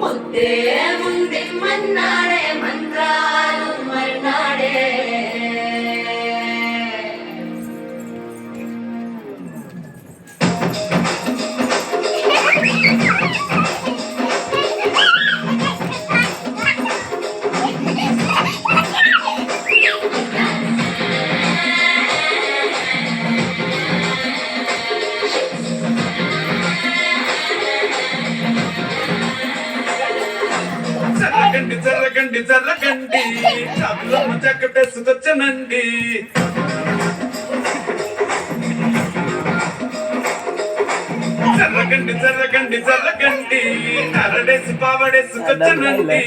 ముద్దే ముందే మన్నాడే మంత్రాలు మర్నాడే జరగండి జరగండి చాపులమ్మ చక్కటేసుకొచ్చనండి జరగండి జరగండి జరగండి నరడేసి పావడేసుకొచ్చనండి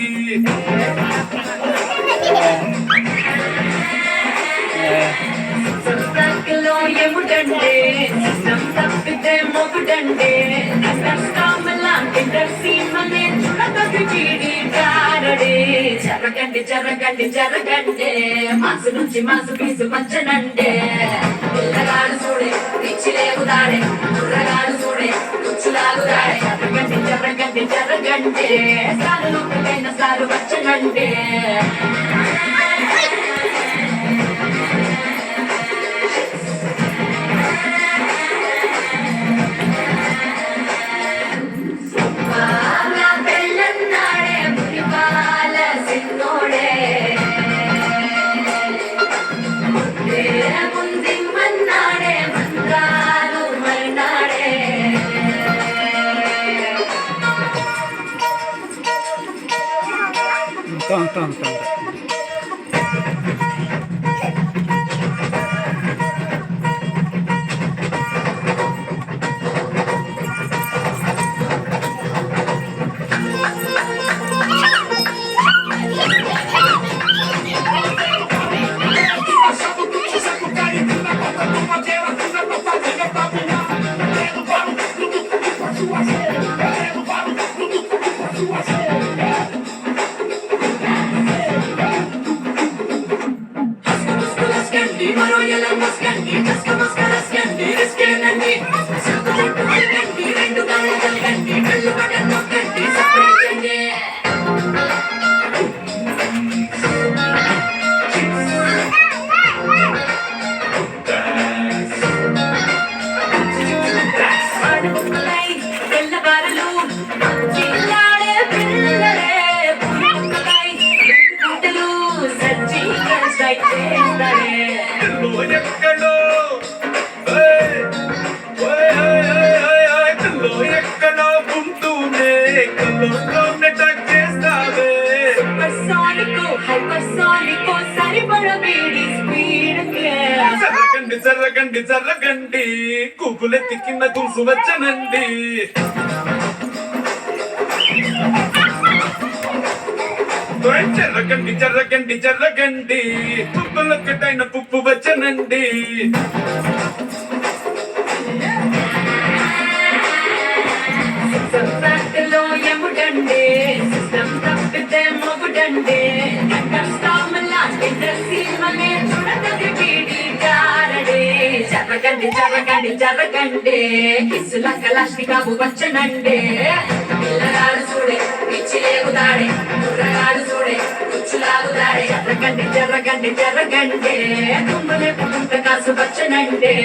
సంతకిలో ఎముడండే తప్పితే మొగుడండే లాంటి సీమనే చుడతది వీడి గారడే జరగండి జరగండి జరగండి మాసు నుంచి మాసు పీసు పంచనండే పిల్లగాడు చూడే పిచ్చి లేగుదాడే కుర్రగాడు చూడే రుచులాగుదాడే జరగండి జరగండి జరగండి సారు లోపలైన సారు వచ్చనండే Tong. జరగండి జరగండి కూకులెత్తి కింద గుంసు వచ్చనండి జరగండి జరగండి జరగండి పుప్పులొక్కటైన పుప్పు వచ్చనండి సంతకిలో ఎముడండే తప్పితే మొగుడండే లాంటి సీమనే చుడతది వీడి గారడే జరగండి జరగండి జరగండి కిసుల కలాష్టి కాపు వచ్చనండే పిల్లగాడు చూడే పిచ్చి లేగుదాడే కుర్రగాడు చూడే రుచులాగుదాడే జరగండి జరగండి జరగండి తుమ్ములే పుట్ట కాసు వచ్చనండే